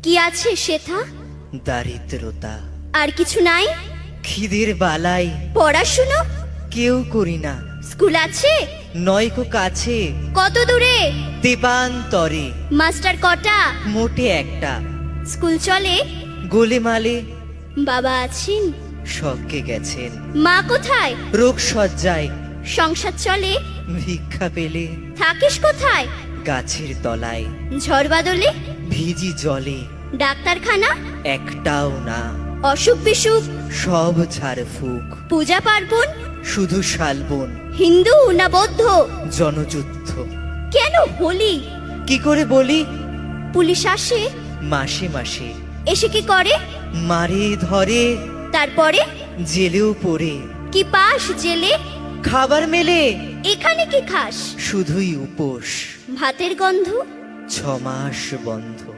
কি আছে সেথা? দারিদ্রতা। আর কিছু নাই? খিদের বালাই পড়াশুনো? কেউ করি না। স্কুল আছে? নয়কো কাছে, কত দূরে? দেবান্তরে। মাস্টার কটা? মোটে একটা। স্কুল চলে? গোলেমালে বাবা আছেন? স্বর্গে গেছেন। মা কোথায়? রোগ সজ্জায়। সংসার চলে? ভিক্ষা পেলে থাকিস কোথায়? গাছের তলায়। ঝড় বাদলে? ভিজি জলে। ডাক্তারখানা? একটাও না। অসুখ বিসুখ? সব ঝাড়ফুঁক। পূজা পার্বণ? শুধু শালবন। হিন্দু না বৌদ্ধ? জনযুদ্ধ। কেন হোলি? কি করে বলি? পুলিশ আসে? মাসে মাসে। এসে কি করে? মারে ধরে, তারপরে? জেলেও পড়ে। কি পাস জেলে? খাবার মেলে, এখানে কি খাস? শুধুই উপোস। ভাতের গন্ধ? 6 মাস বন্ধ।